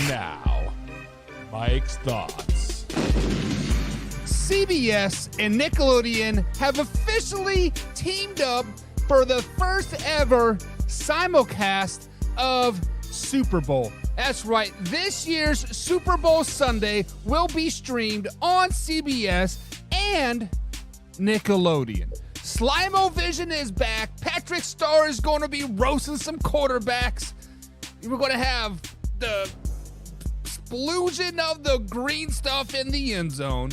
now, Mike's Thoughts. CBS and Nickelodeon have officially teamed up for the first ever simulcast of Super Bowl. That's right, this year's Super Bowl Sunday will be streamed on CBS and Nickelodeon. Slime-O-Vision is back. Patrick Starr is going to be roasting some quarterbacks. We're going to have the explosion of the green stuff in the end zone.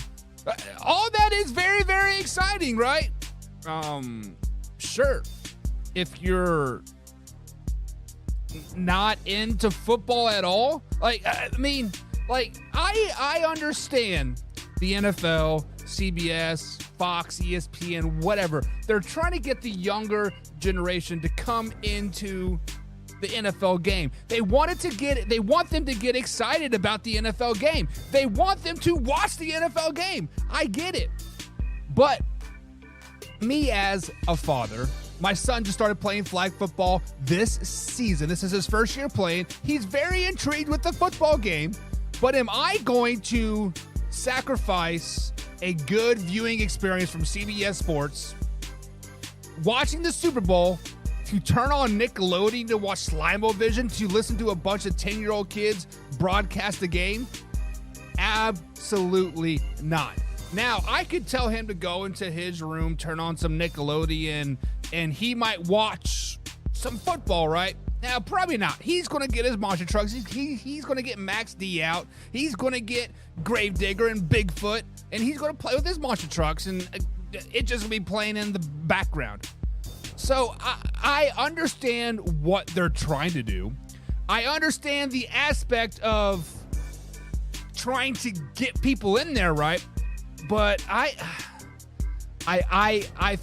All that is very, very exciting, right? Sure. If you're not into football at all, I understand the NFL, CBS, Fox, ESPN, whatever. They're trying to get the younger generation to come into the NFL game. They want them to get excited about the NFL game. They want them to watch the NFL game. I get it. But me as a father, my son just started playing flag football this season. This is his first year playing. He's very intrigued with the football game. But am I going to sacrifice a good viewing experience from CBS Sports, watching the Super Bowl, to turn on Nickelodeon to watch Slime-O-Vision, to listen to a bunch of 10-year-old kids broadcast the game? Absolutely not. Now, I could tell him to go into his room, turn on some Nickelodeon, and he might watch some football, right? Now, probably not. He's going to get his monster trucks. He's going to get Max D out. He's going to get Gravedigger and Bigfoot, and he's going to play with his monster trucks, and it's just going to be playing in the background. So I understand what they're trying to do. I understand the aspect of trying to get people in there, right? But I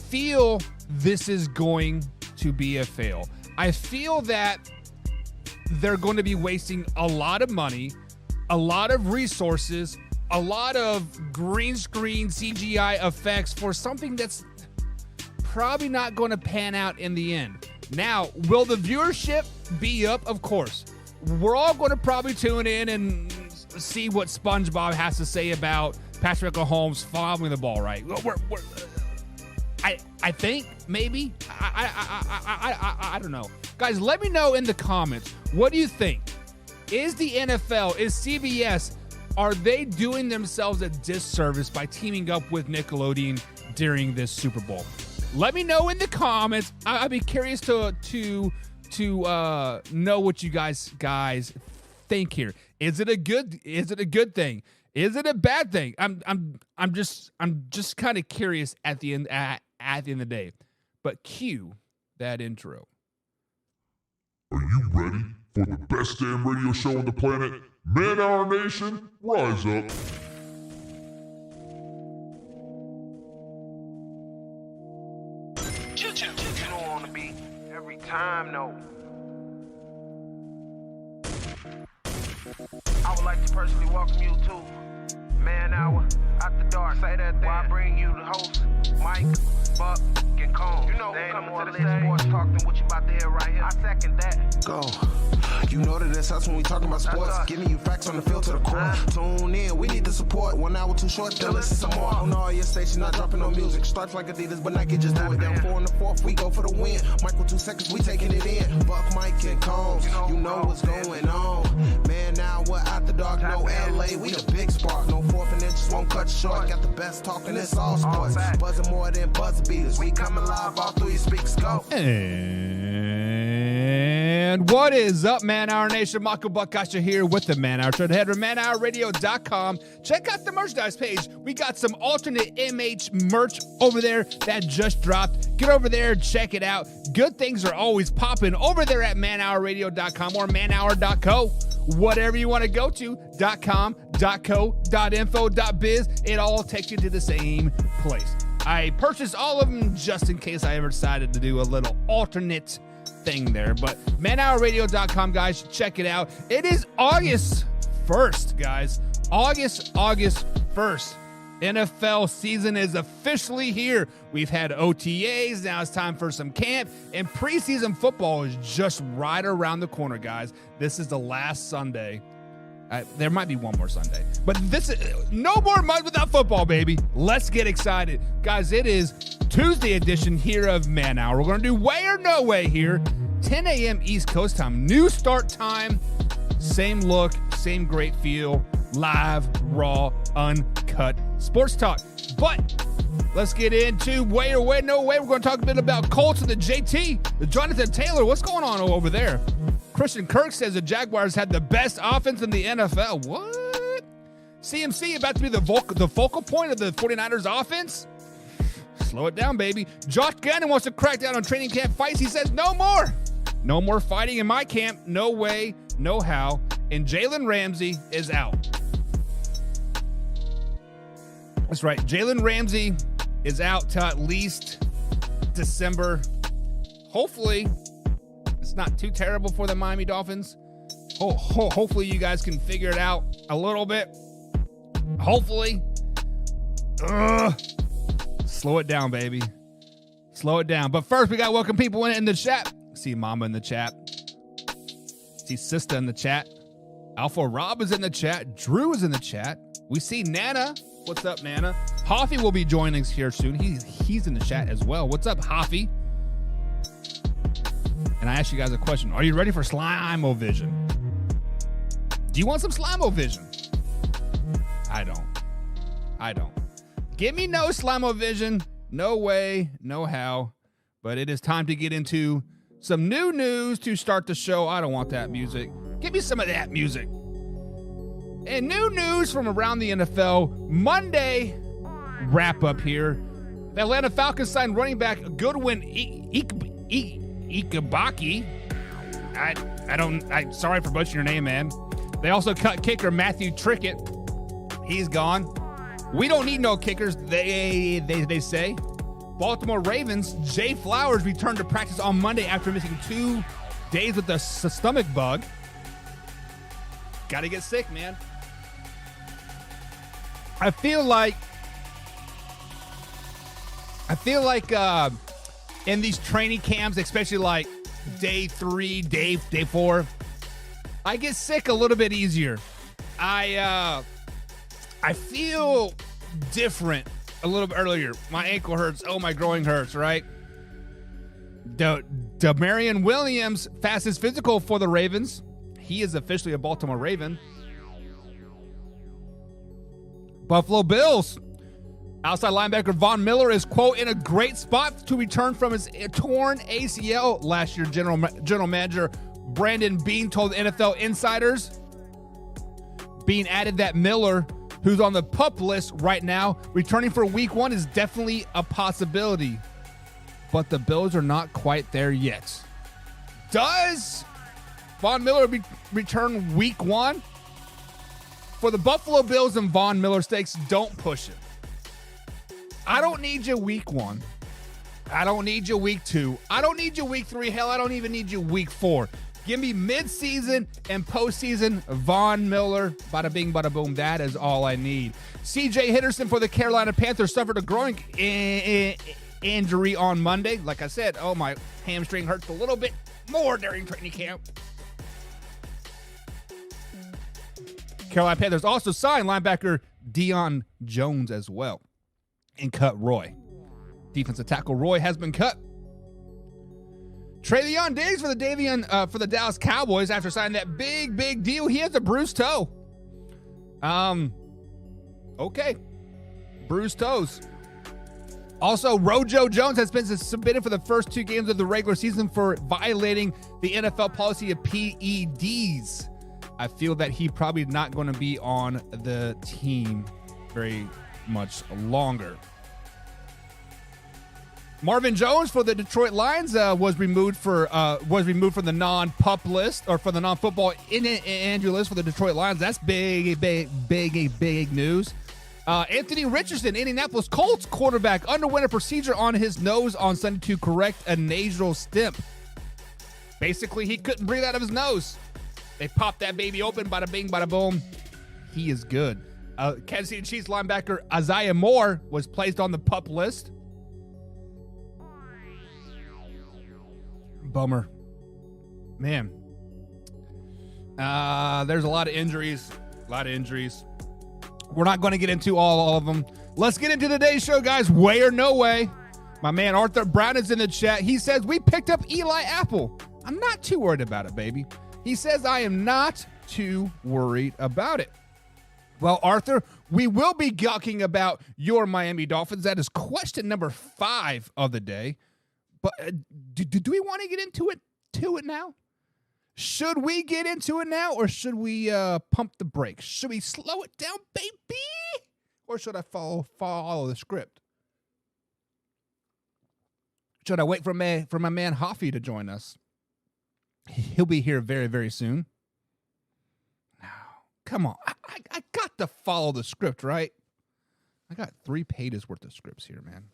feel this is going to be a fail. I feel that they're going to be wasting a lot of money, a lot of resources, a lot of green screen CGI effects for something that's probably not going to pan out in the end. Now, will the viewership be up? Of course. We're all going to probably tune in and see what SpongeBob has to say about Patrick Mahomes following the ball, right? I think, maybe. I don't know. Guys, let me know in the comments. What do you think? Is the NFL, is CBS, are they doing themselves a disservice by teaming up with Nickelodeon during this Super Bowl? Let me know in the comments. I'd be curious to know what you guys think here. Is it a good thing? Is it a bad thing? I'm just kind of curious at the end of the day. But cue that intro. Are you ready for the best damn radio show on the planet? Man Our Nation, rise up. You don't want to be every time, no. I would like to personally welcome you to Man Hour After Dark. Say that thing. While I bring you the host, Mike, Buck, and Cone. You know who's coming to the stage. Sports talk than what you about to hear right here. I second that. Go. You know that it's us when we talking about sports. Giving you facts on the field to the core. Tune in, we need the support. 1 hour too short, then listen some more. On all your stations, not dropping no music. Starts like Adidas, but Nike just do it. Down 4 in the 4th, we go for the win. Michael 2 seconds, we taking it in. Buck, Mike, and Combs, you know what's going on. Man, now we're out the dark, no LA, we the big spark. No 4th and inches, won't cut short. Got the best talking, it's all sports. Buzzing more than buzzer beaters. We coming live all through your speakers, go. And what is up, Man Hour Nation? Michael Buckasha here with the Man Hour Show. Head to manhourradio.com. Check out the merchandise page. We got some alternate MH merch over there that just dropped. Get over there, check it out. Good things are always popping over there at manhourradio.com or manhour.co. Whatever you want to go to, .com, .co, .info, .biz, it all takes you to the same place. I purchased all of them just in case I ever decided to do a little alternate thing there. But manhourradio.com, guys, check it out. It is August 1st, guys. August 1st. NFL season is officially here. We've had OTAs. Now it's time for some camp. And preseason football is just right around the corner, guys. This is the last Sunday There might be one more Sunday. But this is no more month without football, baby. Let's get excited. Guys, it is Tuesday edition here of Man Hour. We're going to do Way or No Way here. 10 a.m. East Coast time. New start time. Same look, same great feel. Live, raw, uncut sports talk. But let's get into Way or Way No Way. We're going to talk a bit about Colts and the JT, the Jonathan Taylor. What's going on over there? Christian Kirk says the Jaguars had the best offense in the NFL. What? CMC about to be the focal point of the 49ers offense? Slow it down, baby. Josh Gannon wants to crack down on training camp fights. He says no more. No more fighting in my camp. No way, no how. And Jalen Ramsey is out. That's right. Jalen Ramsey is out till at least December. Hopefully, it's not too terrible for the Miami Dolphins. Hopefully, you guys can figure it out a little bit. Hopefully. Slow it down, baby. Slow it down. But first, we got to welcome people in the chat. See Mama in the chat. See Sista in the chat. Alpha Rob is in the chat. Drew is in the chat. We see Nana. What's up, Nana? Hoffy will be joining us here soon. He's in the chat as well. What's up, Hoffy? And I asked you guys a question. Are you ready for Slime-O-Vision? Do you want some Slime-O-Vision? I don't. Give me no Slime-O-Vision. No way, no how. But it is time to get into some new news to start the show. I don't want that music. Give me some of that music. And new news from around the NFL. Monday wrap up here. The Atlanta Falcons signed running back Goodwin Ikebaki. Sorry for butchering your name, man. They also cut kicker Matthew Trickett. He's gone. We don't need no kickers, they say. Baltimore Ravens, Jay Flowers returned to practice on Monday after missing 2 days with a stomach bug. Gotta get sick, man. I feel like in these training camps, especially like day 3, day 4, I get sick a little bit easier. I feel different a little bit earlier. My ankle hurts. Oh, my groin hurts, right? Damarian Williams, fastest physical for the Ravens. He is officially a Baltimore Raven. Buffalo Bills. Outside linebacker Von Miller is, quote, in a great spot to return from his torn ACL last year, general manager Brandon Beane told NFL Insiders. Beane added that Miller, who's on the PUP list right now, returning for week 1 is definitely a possibility. But the Bills are not quite there yet. Does Von Miller return week 1? For the Buffalo Bills and Von Miller stakes, don't push it. I don't need you week 1. I don't need you week 2. I don't need you week 3. Hell, I don't even need you week 4. Give me mid-season and postseason Von Miller. Bada bing, bada boom. That is all I need. C.J. Henderson for the Carolina Panthers suffered a groin injury on Monday. Like I said, my hamstring hurts a little bit more during training camp. Carolina Panthers also signed linebacker Deion Jones as well and cut Roy. Defensive tackle Roy has been cut. Travion Diggs for the Dallas Cowboys after signing that big deal. He has a bruised toe. Okay. Bruised toes. Also, Rojo Jones has been suspended for the first 2 games of the regular season for violating the NFL policy of PEDs. I feel that he probably not going to be on the team very much longer. Marvin Jones for the Detroit Lions was removed from the non-pup list, or for the non-football injury list for the Detroit Lions. That's big news. Anthony Richardson, Indianapolis Colts quarterback, underwent a procedure on his nose on Sunday to correct a nasal stimp. Basically, he couldn't breathe out of his nose. They popped that baby open, bada bing, bada boom. He is good. Kansas City Chiefs linebacker Isaiah Moore was placed on the PUP list. Bummer. Man. There's a lot of injuries A lot of injuries. We're not going to get into all of them. Let's get into today's show, guys. Way or no way. My man Arthur Brown is in the chat. He says, we picked up Eli Apple. I'm not too worried about it, baby. He says, I am not too worried about it. Well, Arthur, we will be talking about your Miami Dolphins. That is question number 5 of the day. But do we want to get into it now? Should we get into it now, or should we pump the brakes? Should we slow it down, baby? Or should I follow the script? Should I wait for my man Hoffy to join us? He'll be here very, very soon. No, come on. I got to follow the script, right? I got 3 pages worth of scripts here, man.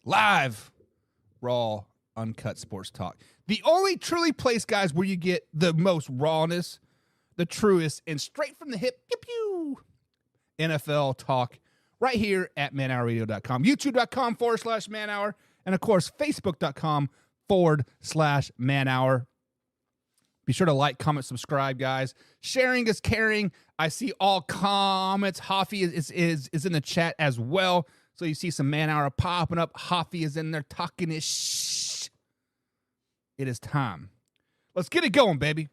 Live, raw, uncut sports talk. The only truly place, guys, where you get the most rawness, the truest, and straight from the hip, pew, pew, NFL talk right here at manhourradio.com, youtube.com/manhour, and, of course, facebook.com/manhour. Be sure to like, comment, subscribe, guys. Sharing is caring. I see all comments. Hoffy is in the chat as well. So you see some Man Hour popping up. Hoffy is in there talking his shh. It is time. Let's get it going, baby.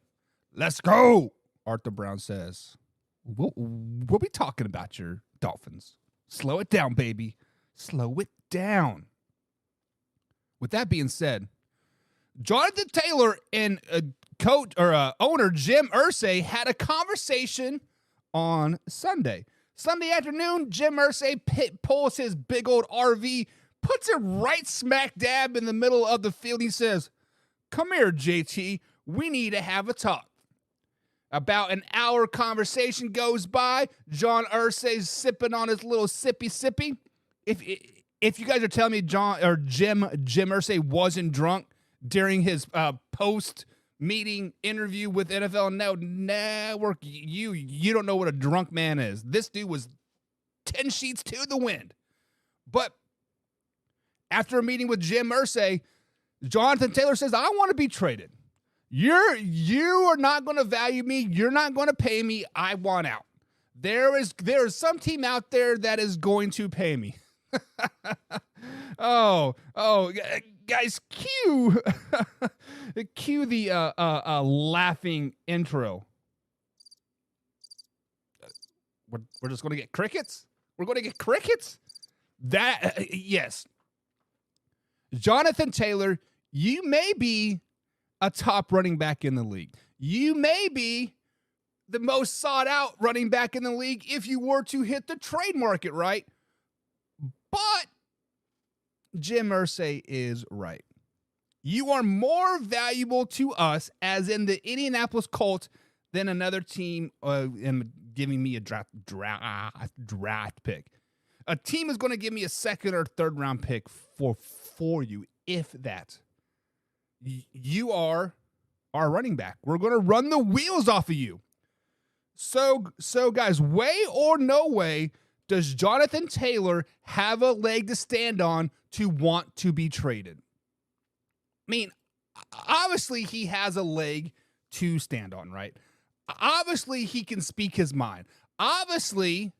Let's go, Arthur Brown says. We'll be talking about your Dolphins. Slow it down, baby. Slow it down. With that being said, Jonathan Taylor and owner Jim Irsay had a conversation on Sunday. Sunday afternoon, Jim Irsay pulls his big old RV, puts it right smack dab in the middle of the field. He says, come here, JT. We need to have a talk. About an hour conversation goes by. John Irsay's sipping on his little sippy. If you guys are telling me Jim Irsay wasn't drunk during his post-meeting interview with NFL Network, you don't know what a drunk man is. This dude was 10 sheets to the wind. But after a meeting with Jim Irsay, Jonathan Taylor says, I want to be traded. You are not going to value me. You're not going to pay me. I want out. There is some team out there that is going to pay me. oh, guys, cue the laughing intro. We're just going to get crickets? We're going to get crickets? Yes. Jonathan Taylor, you may be a top running back in the league. You may be the most sought out running back in the league if you were to hit the trade market, right? But Jim Irsay is right. You are more valuable to us, as in the Indianapolis Colts, than another team giving me a draft pick. A team is going to give me a second or third round pick for you, if that. You are our running back. We're going to run the wheels off of you. So guys, way or no way does Jonathan Taylor have a leg to stand on to want to be traded? I mean, obviously he has a leg to stand on, right? Obviously he can speak his mind. Obviously,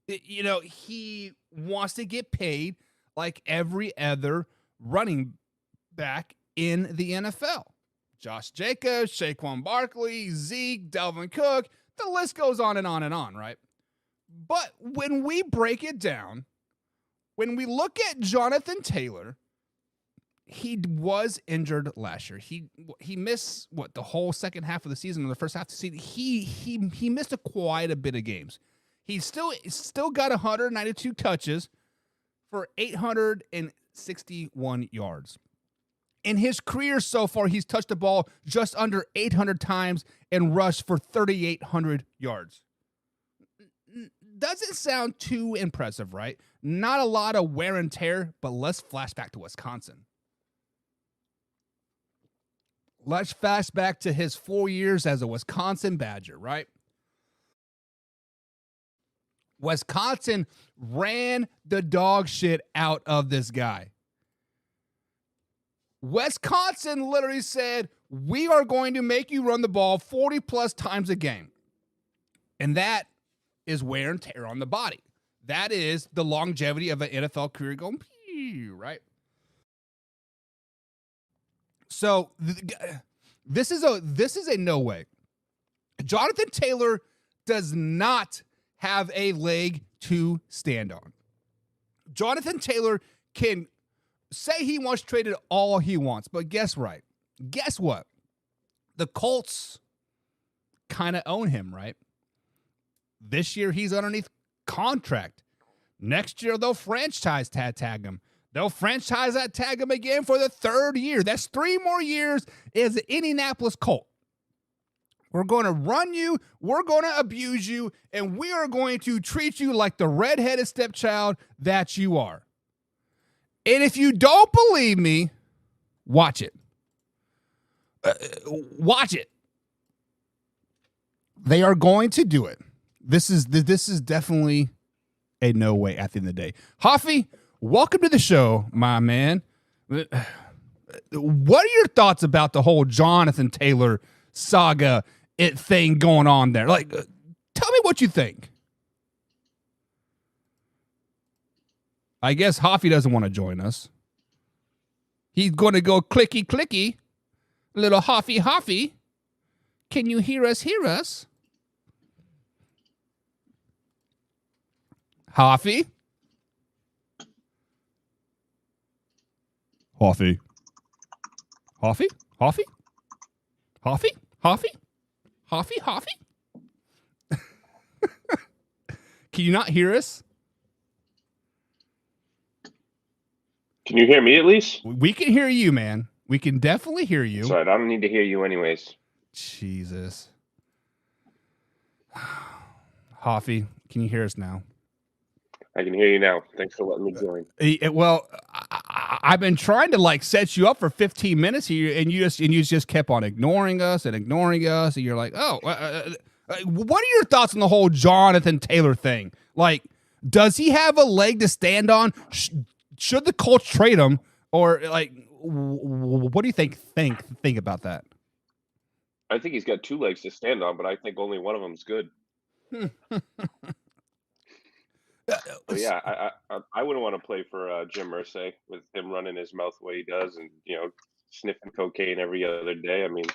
he wants to get paid like every other running back in the NFL. Josh Jacobs, Saquon Barkley, Zeke, Dalvin Cook, the list goes on and on and on, right? But when we break it down, when we look at Jonathan Taylor, he was injured last year. He missed the whole second half of the season, or the first half of the season. He missed quite a bit of games. He still got 192 touches for 861 yards. In his career so far, he's touched the ball just under 800 times and rushed for 3,800 yards. Doesn't sound too impressive, right? Not a lot of wear and tear, but let's flash back to Wisconsin. Let's flash back to his 4 years as a Wisconsin Badger, right? Wisconsin ran the dog shit out of this guy. Wisconsin literally said, we are going to make you run the ball 40 plus times a game. And that is wear and tear on the body. That is the longevity of an NFL career going, right? So this is a no way. Jonathan Taylor does not have a leg to stand on. Jonathan Taylor can say he wants traded all he wants, but guess what? The Colts kind of own him, right? This year he's underneath contract. Next year they'll franchise tag him. They'll franchise that tag him again for the third year. That's 3 more years as an Indianapolis Colt. We're going to run you, we're going to abuse you, and we are going to treat you like the redheaded stepchild that you are. And if you don't believe me, watch it. Watch it. They are going to do it. This is definitely a no way at the end of the day. Hoffy, welcome to the show, my man. What are your thoughts about the whole Jonathan Taylor saga thing going on there? Like, tell me what you think. I guess Hoffy doesn't want to join us. He's going to go clicky, clicky. Little Hoffy. Can you hear us? Hoffy? Hoffy? Can you not hear us? Can you hear me at least? We can hear you, man. We can definitely hear you. Sorry, I don't need to hear you anyways. Jesus. Hoffy, can you hear us now? I can hear you now. Thanks for letting me join. Well, I've been trying to set you up for 15 minutes here, and you just kept on ignoring us, and you're like, oh, what are your thoughts on the whole Jonathan Taylor thing? Like, does he have a leg to stand on? Should the Colts trade him, or what do you think about that? I think he's got 2 legs to stand on, but I think only one of them's good. But yeah, I wouldn't want to play for Jim Irsay with him running his mouth the way he does, and sniffing cocaine every other day. I mean,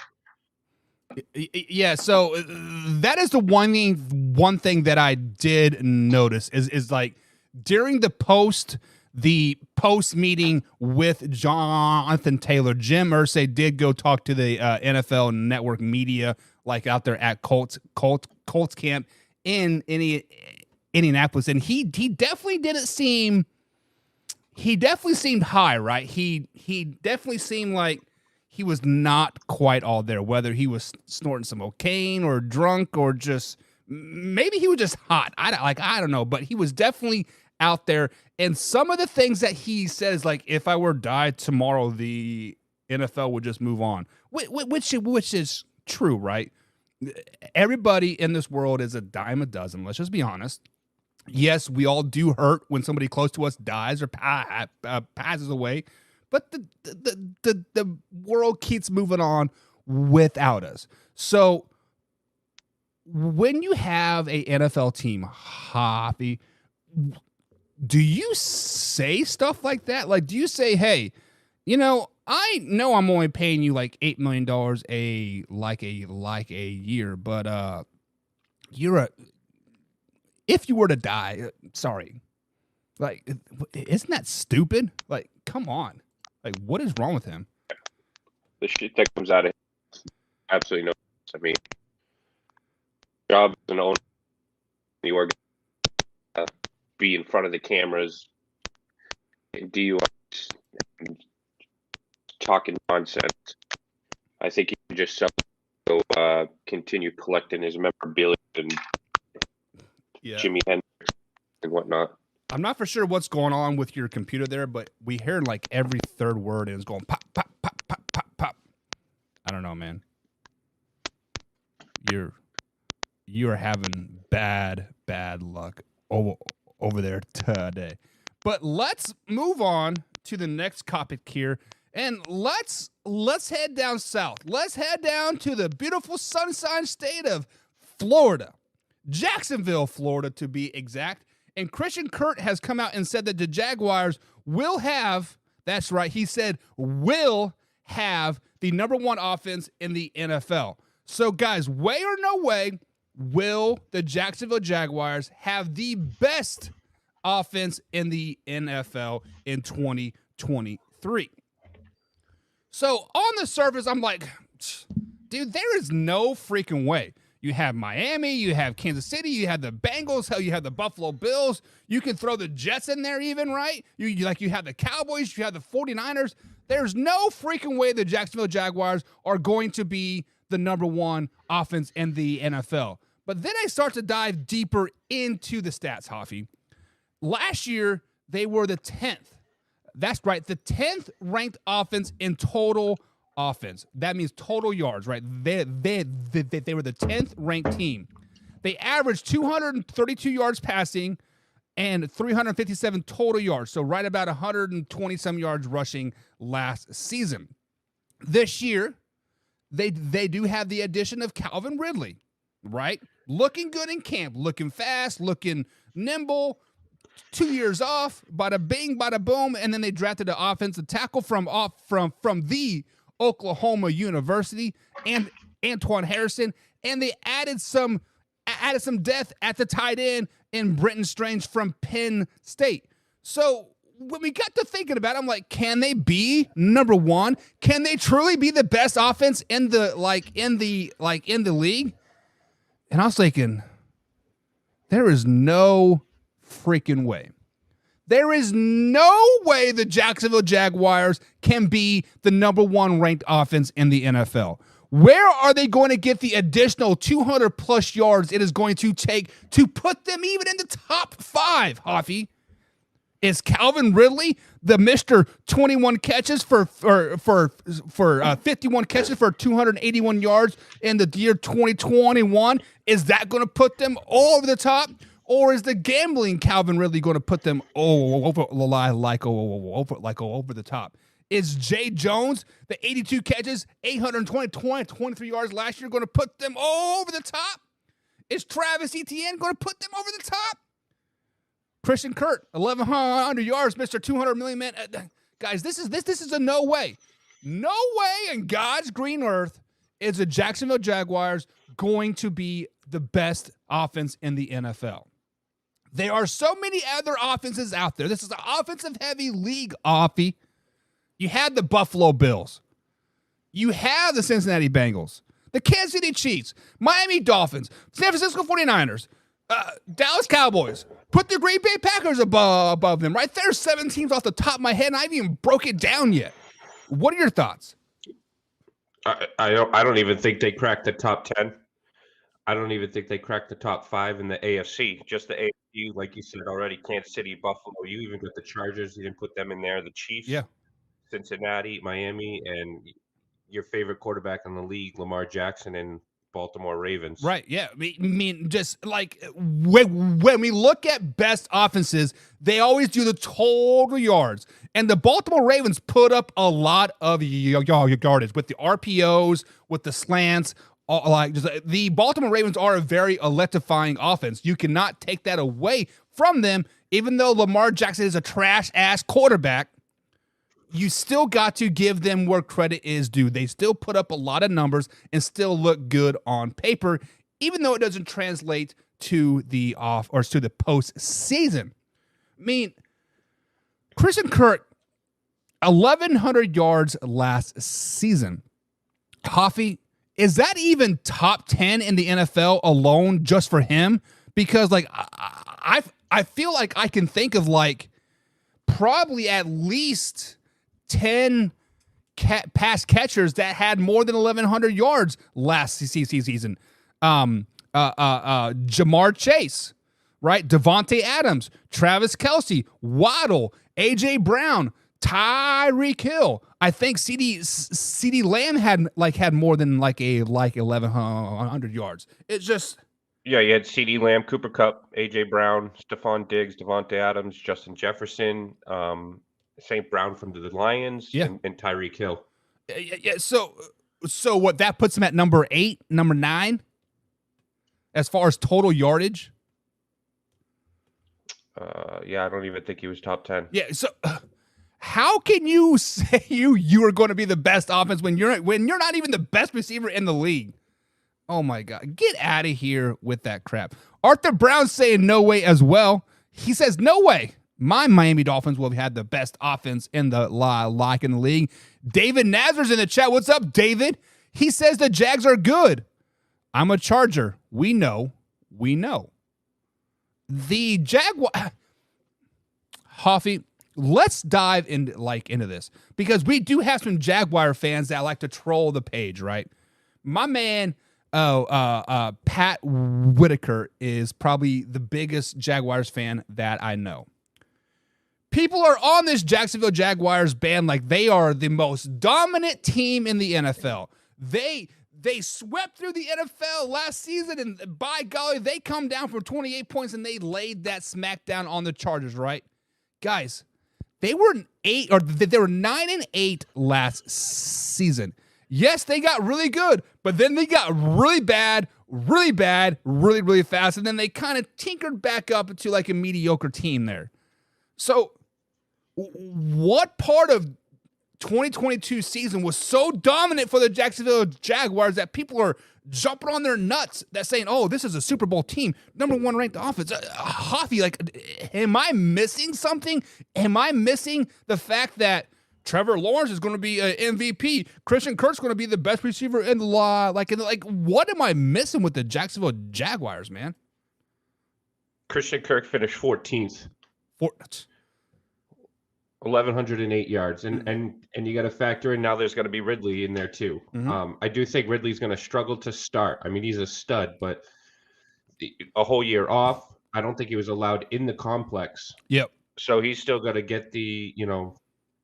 yeah. So that is the one thing that I did notice is like during the post meeting with Jonathan Taylor, Jim Irsay did go talk to the NFL Network media, like out there at Colts camp in Indianapolis, and he definitely didn't seem. He definitely seemed high, right? He definitely seemed like he was not quite all there. Whether he was snorting some cocaine or drunk or just maybe he was just hot. I don't know, but he was definitely out there. And some of the things that he says, like, if I were to die tomorrow, the NFL would just move on, which is true, right? Everybody in this world is a dime a dozen. Let's just be honest. Yes, we all do hurt when somebody close to us dies or passes away, but the world keeps moving on without us. So when you have a NFL team, Hoppy, do you say stuff like that? Like, do you say, hey, I know I'm only paying you like $8 million a year, but if you were to die, sorry, like, isn't that stupid? Like, come on, like, what is wrong with him? the shit that comes out of him, absolutely no sense. I mean, job as an owner, the organ, be in front of the cameras, DUIs, talking nonsense. I think he can just go continue collecting his memorabilia and Jimi Hendrix and whatnot. I'm not for sure what's going on with your computer there, but we hear like every third word and it's going pop, pop, pop, pop, pop, pop. I don't know, man. You are having bad luck over there today. But let's move on to the next topic here, and let's head down south. Let's head down to the beautiful sunshine state of Florida. Jacksonville, Florida, to be exact. And Christian Kirk has come out and said that the Jaguars will have, that's right, he said will have the number one offense in the NFL. So, guys, way or no way, will the Jacksonville Jaguars have the best offense in the NFL in 2023? So, on the surface, I'm like, dude, there is no freaking way. You have Miami, you have Kansas City, you have the Bengals, hell, you have the Buffalo Bills. You can throw the Jets in there even, right? You have the Cowboys, you have the 49ers. There's no freaking way the Jacksonville Jaguars are going to be the number one offense in the NFL. But then I start to dive deeper into the stats, Hoffy. Last year, they were the 10th. That's right, the 10th ranked offense in total offense. That means total yards, right? They were the 10th ranked team. They averaged 232 yards passing and 357 total yards. So right about 120 some yards rushing last season. This year, they do have the addition of Calvin Ridley, right? Looking good in camp, looking fast, looking nimble. 2 years off, bada bing, bada boom, and then they drafted an offensive tackle from the Oklahoma University and Antoine Harrison, and they added some depth at the tight end in Brenton Strange from Penn State. So when we got to thinking about it, I'm like, can they be number one? Can they truly be the best offense in the league? And I was thinking, there is no freaking way. There is no way the Jacksonville Jaguars can be the number one ranked offense in the NFL. Where are they going to get the additional 200 plus yards it is going to take to put them even in the top five, Hoffy? Is Calvin Ridley the Mr. 21 catches for 51 catches for 281 yards in the year 2021? Is that going to put them all over the top? Or is the gambling Calvin Ridley going to put them over the top? Is Jay Jones, the 82 catches, 23 yards last year, going to put them over the top? Is Travis Etienne going to put them over the top? Christian Kirk, 1,100 yards, Mr. 200 million man. Guys, this is a no way. No way in God's green earth is the Jacksonville Jaguars going to be the best offense in the NFL. There are so many other offenses out there. This is an offensive-heavy league, Offie. You had the Buffalo Bills. You have the Cincinnati Bengals, the Kansas City Chiefs, Miami Dolphins, San Francisco 49ers, Dallas Cowboys. Put the Green Bay Packers above them. Right there's 7 teams off the top of my head, and I haven't even broke it down yet. What are your thoughts? I don't even think they cracked the top 10. I don't even think they cracked the top 5 in the AFC. Just the AFC, like you said already, Kansas City, Buffalo. You even got the Chargers. You didn't put them in there. The Chiefs, yeah, Cincinnati, Miami, and your favorite quarterback in the league, Lamar Jackson, and Baltimore Ravens. Right, yeah. I mean, just like when we look at best offenses, they always do the total yards. And the Baltimore Ravens put up a lot of yardage with the RPOs, with the slants. The Baltimore Ravens are a very electrifying offense. You cannot take that away from them, even though Lamar Jackson is a trash-ass quarterback. You still got to give them where credit is due. They still put up a lot of numbers and still look good on paper, even though it doesn't translate to the postseason. I mean, Christian Kirk, 1,100 yards last season. Hoffy, is that even top 10 in the NFL alone just for him? Because like I feel like I can think of like probably at least 10 pass catchers that had more than 1,100 yards last season. Jamar Chase, right? Devontae Adams, Travis Kelce, Waddle, A.J. Brown, Tyreek Hill. I think CD Lamb had more than 1,100 yards. It's just Yeah, you had CD Lamb, Cooper Kupp, A.J. Brown, Stephon Diggs, Devontae Adams, Justin Jefferson, St. Brown from the Lions, and Tyreek Hill. Yeah. So what that puts him at number 8, number 9? as far as total yardage? Yeah, I don't even think he was top 10. Yeah, so how can you say you are going to be the best offense when you're not even the best receiver in the league? Oh my God, get out of here with that crap. Arthur Brown's saying no way as well. He says no way. My Miami Dolphins will have had the best offense in the league. David Nazar's in the chat. What's up, David? He says the Jags are good. I'm a Charger. We know. The Jaguar. Hoffy, let's dive into this because we do have some Jaguar fans that like to troll the page, right? My man, Pat Whitaker is probably the biggest Jaguars fan that I know. People are on this Jacksonville Jaguars band like they are the most dominant team in the NFL. They swept through the NFL last season, and by golly, they come down from 28 points and they laid that smackdown on the Chargers, right? Guys, they were 9-8 last season. Yes, they got really good, but then they got really bad, really fast, and then they kind of tinkered back up into like a mediocre team there. So, what part of 2022 season was so dominant for the Jacksonville Jaguars that people are jumping on their nuts that saying, oh, this is a Super Bowl team, number 1 ranked offense? Hoffy, like, am I missing something? Am I missing the fact that Trevor Lawrence is going to be an MVP? Christian Kirk's going to be the best receiver in the law. Like, what am I missing with the Jacksonville Jaguars, man? Christian Kirk finished 14th. 1,108 yards, and you got to factor in now. There's going to be Ridley in there too. Mm-hmm. I do think Ridley's going to struggle to start. I mean, he's a stud, but a whole year off. I don't think he was allowed in the complex. Yep. So he's still got to get the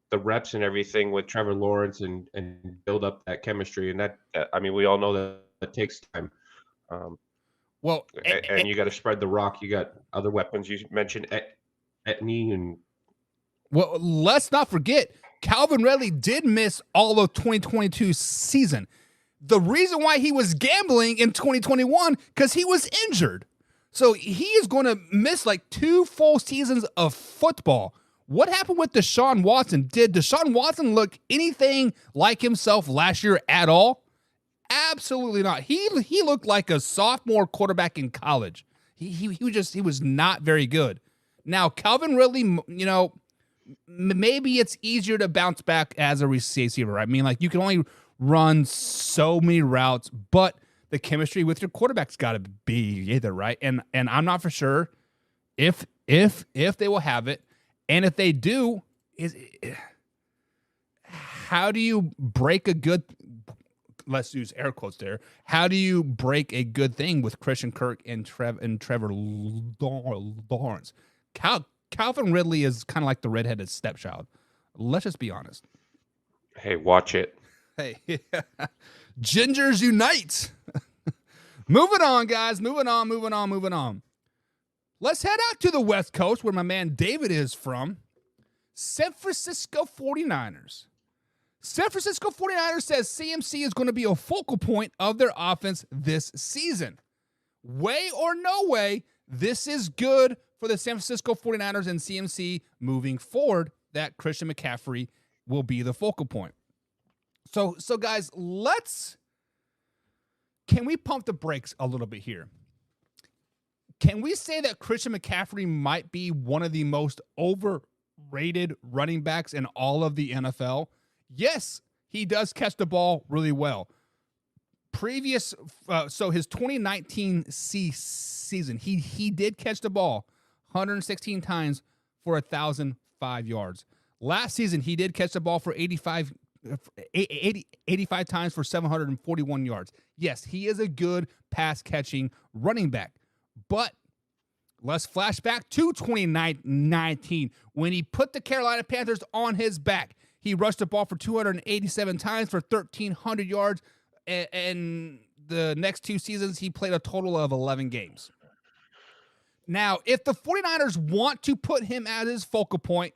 the reps and everything with Trevor Lawrence and build up that chemistry. And that I mean, we all know that takes time. Well, and you got to spread the rock. You got other weapons. You mentioned Etney and. Well, let's not forget, Calvin Ridley did miss all of 2022 season. The reason why he was gambling in 2021, because he was injured. So he is going to miss like 2 full seasons of football. What happened with Deshaun Watson? Did Deshaun Watson look anything like himself last year at all? Absolutely not. He looked like a sophomore quarterback in college. He was not very good. Now, Calvin Ridley, maybe it's easier to bounce back as a receiver, right? I mean, like, you can only run so many routes, but the chemistry with your quarterback's got to be either, right? And I'm not for sure if they will have it, and if they do, how do you break a good? Let's use air quotes there. How do you break a good thing with Christian Kirk and Trevor Lawrence? Calvin Ridley is kind of like the redheaded stepchild. Let's just be honest. Hey, watch it. Hey, Gingers unite. Moving on, guys. Moving on. Let's head out to the West Coast where my man David is from. San Francisco 49ers. San Francisco 49ers says CMC is going to be a focal point of their offense this season. Way or no way, this is good for the San Francisco 49ers and CMC moving forward, that Christian McCaffrey will be the focal point. So guys, can we pump the brakes a little bit here? Can we say that Christian McCaffrey might be one of the most overrated running backs in all of the NFL? Yes, he does catch the ball really well. So his 2019 season, he did catch the ball 116 times for 1,005 yards. Last season, he did catch the ball for 85 times for 741 yards. Yes, he is a good pass-catching running back. But let's flash back to 2019 when he put the Carolina Panthers on his back. He rushed the ball for 287 times for 1,300 yards. And the next 2 seasons, he played a total of 11 games. Now, if the 49ers want to put him as his focal point,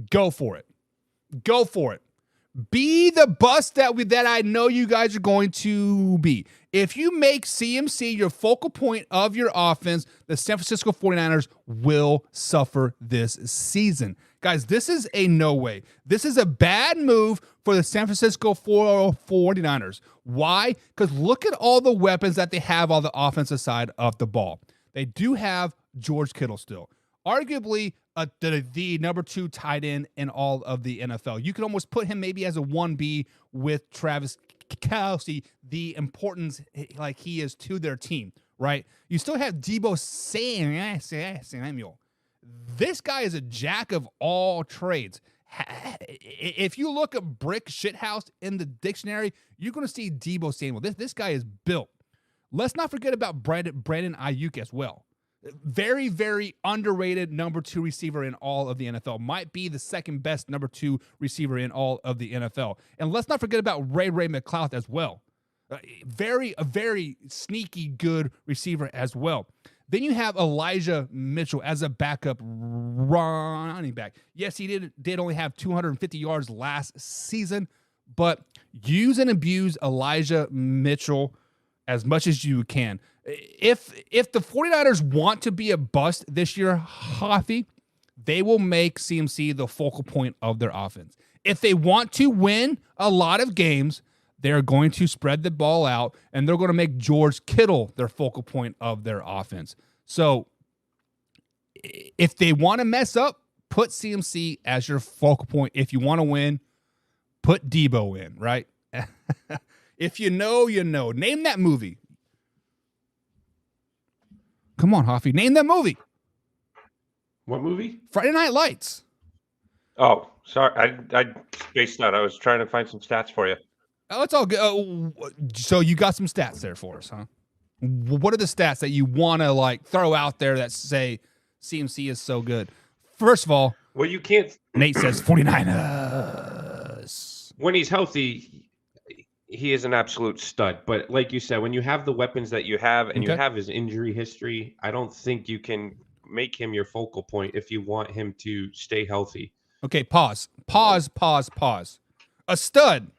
go for it. Go for it. Be the bust that I know you guys are going to be. If you make CMC your focal point of your offense, the San Francisco 49ers will suffer this season. Guys, this is a no way. This is a bad move for the San Francisco 49ers. Why? Because look at all the weapons that they have on the offensive side of the ball. They do have George Kittle still. Arguably the number 2 tight end in all of the NFL. You could almost put him maybe as a 1B with Travis Kelce, the importance like he is to their team, right? You still have Deebo Samuel. This guy is a jack of all trades. If you look at brick shithouse in the dictionary, you're going to see Deebo Samuel. This guy is built. Let's not forget about Brandon Ayuk as well. Very, very underrated number 2 receiver in all of the NFL. Might be the second best number 2 receiver in all of the NFL. And let's not forget about Ray McCloud as well. A very sneaky good receiver as well. Then you have Elijah Mitchell as a backup running back. Yes, he did only have 250 yards last season, but use and abuse Elijah Mitchell as much as you can. If the 49ers want to be a bust this year, Hoffy, they will make CMC the focal point of their offense. If they want to win a lot of games, they're going to spread the ball out, and they're going to make George Kittle their focal point of their offense. So if they want to mess up, put CMC as your focal point. If you want to win, put Deebo in, right? If you know, you know. Name that movie. Come on, Hoffy. Name that movie. What movie? Friday Night Lights. Oh, sorry. I spaced out. I was trying to find some stats for you. Oh, it's all good. So you got some stats there for us, huh? What are the stats that you want to like throw out there that say CMC is so good? First of all, well, you can't. Nate says 49ers. When he's healthy, he is an absolute stud. But like you said, when you have the weapons that you have and you have his injury history, I don't think you can make him your focal point if you want him to stay healthy. Okay, pause. A stud.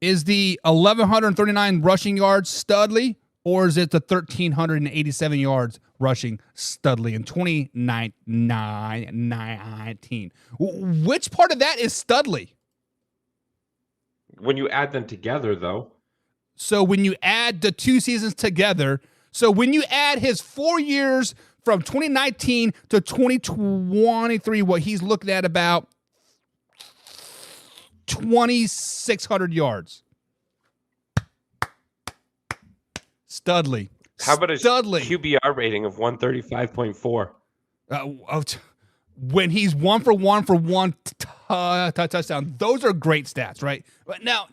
Is the 1,139 rushing yards Studley, or is it the 1,387 yards rushing Studley in 2019? Which part of that is Studley? When you add them together, though. So when you add the 2 seasons together, so when you add his 4 years from 2019 to 2023, what he's looking at about 2,600 yards. Studley. How about a Studley QBR rating of 135.4? When he's 1 for 1 touchdown, those are great stats, right? But now,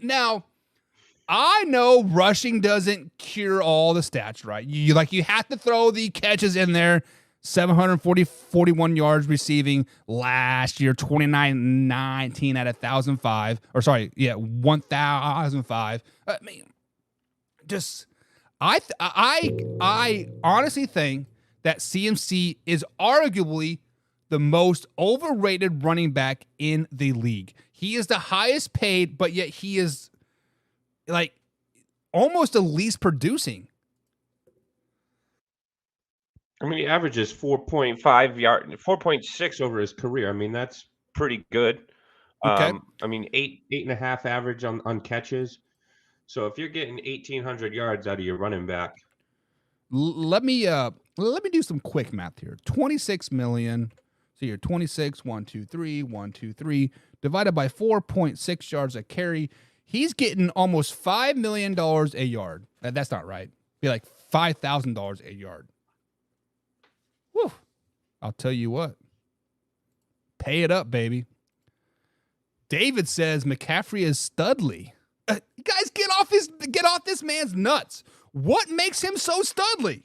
I know rushing doesn't cure all the stats, right? You have to throw the catches in there. 41 yards receiving last year, 29-19 at 1,005. Or sorry, 1,005. I mean, just I honestly think that CMC is arguably the most overrated running back in the league. He is the highest paid, but yet he is like almost the least producing. I mean, he averages 4.6 over his career. I mean, that's pretty good. Okay. I mean, 8.5 average on catches. So if you're getting 1,800 yards out of your running back, let me do some quick math here. 26 million. So you're 26, 1, 2, 3, divided by 4.6 yards a carry. He's getting almost $5 million a yard. That's not right. Be like $5,000 a yard. Whew. I'll tell you what. Pay it up, baby. David says McCaffrey is Studley. Guys, get off this man's nuts. What makes him so Studley?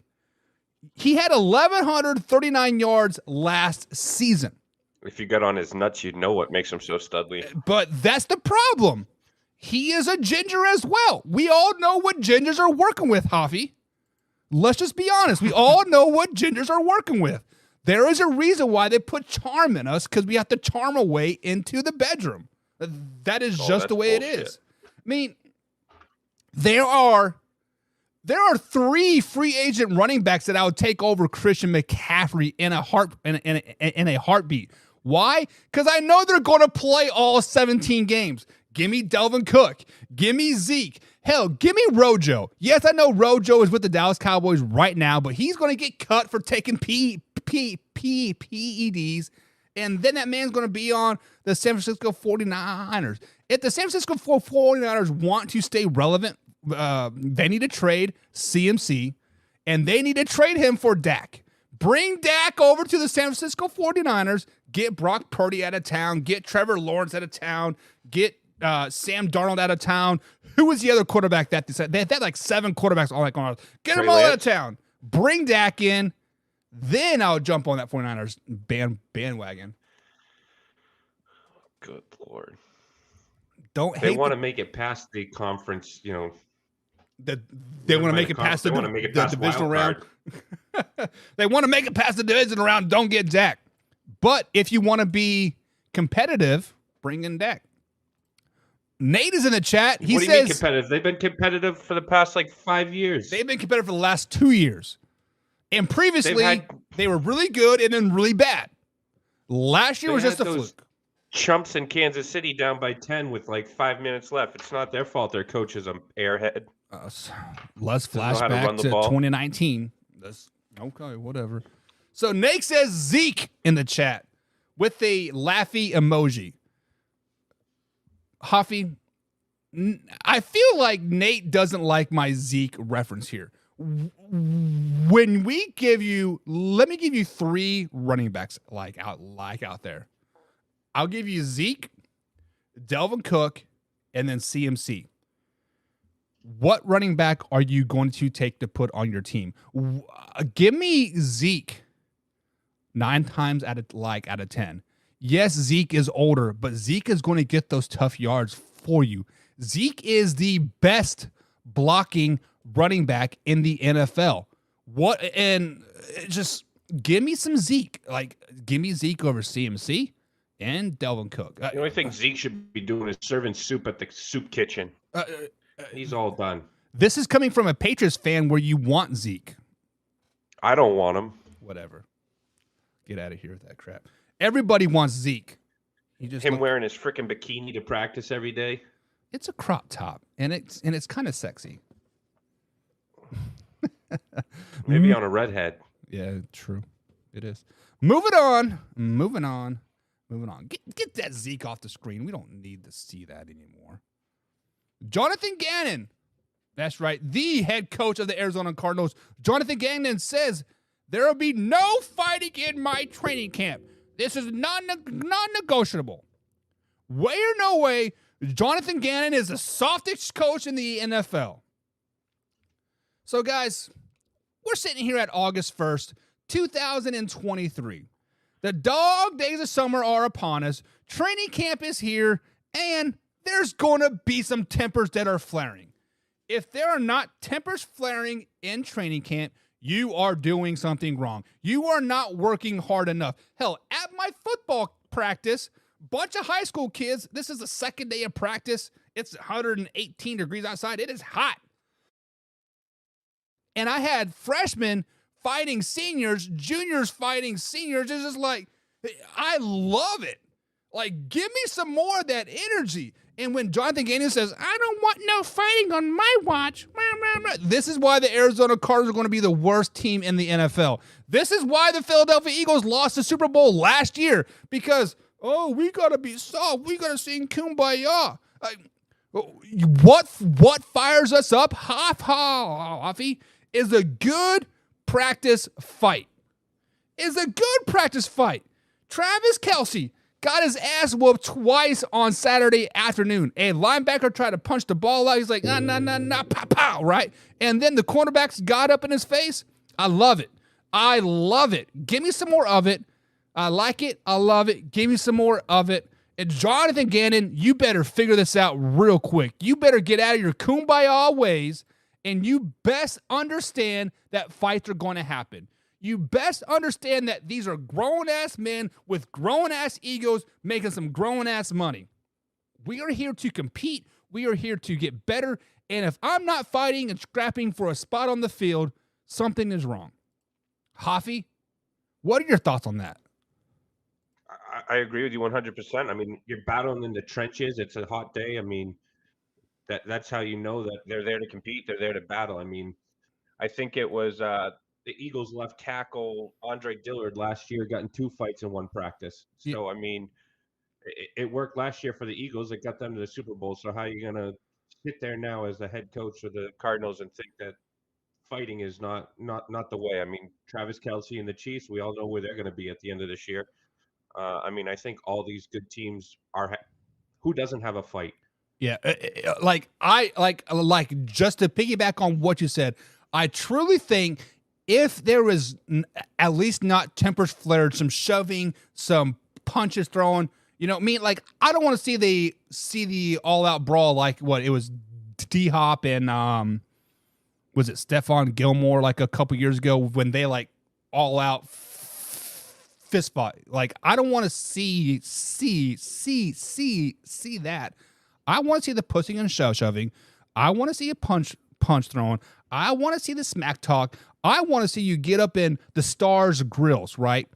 He had 1,139 yards last season. If you got on his nuts, you'd know what makes him so Studley. But that's the problem. He is a ginger as well. We all know what gingers are working with, Hoffy. Let's just be honest. We all know what gingers are working with. There is a reason why they put charm in us, because we have to charm our way into the bedroom. That is just the way bullshit. it is. I mean, there are 3 free agent running backs that I would take over Christian McCaffrey in a heartbeat. Why? Because I know they're going to play all 17 games. Give me Delvin Cook. Give me Zeke. Hell, give me Rojo. Yes, I know Rojo is with the Dallas Cowboys right now, but he's going to get cut for taking PEDs, and then that man's going to be on the San Francisco 49ers. If the San Francisco 49ers want to stay relevant, they need to trade CMC, and they need to trade him for Dak. Bring Dak over to the San Francisco 49ers, get Brock Purdy out of town, get Trevor Lawrence out of town, get Sam Darnold out of town. Who was the other quarterback that they had like 7 quarterbacks all like on? Get them all out of town. Bring Dak in. Then I'll jump on that 49ers bandwagon. Good Lord. They want to make it past the conference, they want to make it past the divisional round. They want to make it past the divisional round. Don't get Dak. But if you want to be competitive, bring in Dak. Nate is in the chat. He what do says, you mean competitive? They've been competitive for the past 5 years. They've been competitive for the last 2 years. And previously, they were really good and then really bad. Last year was just a fluke. Chumps in Kansas City down by 10 with 5 minutes left. It's not their fault. Their coach is an airhead. Let's flashback to 2019. Okay, whatever. So Nate says Zeke in the chat with a laughy emoji. Huffy, I feel like Nate doesn't like my Zeke reference here. When we let me give you 3 running backs out there. I'll give you Zeke, Delvin Cook, and then CMC. What running back are you going to take to put on your team? Give me Zeke 9 times out of 10. Yes, Zeke is older, but Zeke is going to get those tough yards for you. Zeke is the best blocking running back in the NFL. Just give me some Zeke. Give me Zeke over CMC and Delvin Cook. The only thing Zeke should be doing is serving soup at the soup kitchen. He's all done. This is coming from a Patriots fan where you want Zeke. I don't want him. Whatever. Get out of here with that crap. Everybody wants Zeke. Wearing his freaking bikini to practice every day. It's a crop top, and it's kind of sexy. Maybe on a redhead. Yeah, true. It is. Moving on. Get that Zeke off the screen. We don't need to see that anymore. Jonathan Gannon. That's right. The head coach of the Arizona Cardinals. Jonathan Gannon says, there will be no fighting in my training camp. This is non-negotiable. Way or no way, Jonathan Gannon is the softest coach in the NFL. So, guys, we're sitting here at August 1st, 2023. The dog days of summer are upon us. Training camp is here, and there's going to be some tempers that are flaring. If there are not tempers flaring in training camp, you are doing something wrong. You are not working hard enough. Hell, at my football practice, bunch of high school kids, this is the second day of practice. It's 118 degrees outside. It is hot. And I had freshmen fighting seniors, juniors fighting seniors. It's just I love it. Give me some more of that energy. And when Jonathan Gannon says, I don't want no fighting on my watch, this is why the Arizona Cardinals are going to be the worst team in the NFL. This is why the Philadelphia Eagles lost the Super Bowl last year, because, we got to be soft. We got to sing Kumbaya. What fires us up, Hoffy, is a good practice fight. Travis Kelce got his ass whooped twice on Saturday afternoon. A linebacker tried to punch the ball out. He's like, nah, pow, right? And then the cornerbacks got up in his face. I love it. Give me some more of it. I like it. I love it. Give me some more of it. And Jonathan Gannon, you better figure this out real quick. You better get out of your kumbaya ways, and you best understand that fights are going to happen. You best understand that these are grown-ass men with grown-ass egos making some grown-ass money. We are here to compete. We are here to get better. And if I'm not fighting and scrapping for a spot on the field, something is wrong. Hoffy, what are your thoughts on that? I agree with you 100%. I mean, you're battling in the trenches. It's a hot day. I mean, that's how you know that they're there to compete. They're there to battle. I mean, I think it was the Eagles left tackle Andre Dillard last year got in 2 fights in 1 practice. So, I mean, it worked last year for the Eagles. It got them to the Super Bowl. So how are you going to sit there now as the head coach of the Cardinals and think that fighting is not the way? I mean, Travis Kelce and the Chiefs, we all know where they're going to be at the end of this year. I mean, I think all these good teams are. Who doesn't have a fight? Yeah, just to piggyback on what you said, I truly think if there was at least not tempers flared, some shoving, some punches thrown, you know, I don't want to see the all out brawl like what it was D Hop and was it Stephon Gilmore like a couple years ago when they like all out fist fight. Like I don't want to see that. I want to see the pushing and shoving. I want to see a punch thrown. I want to see the smack talk. I want to see you get up in the Stars grills, right?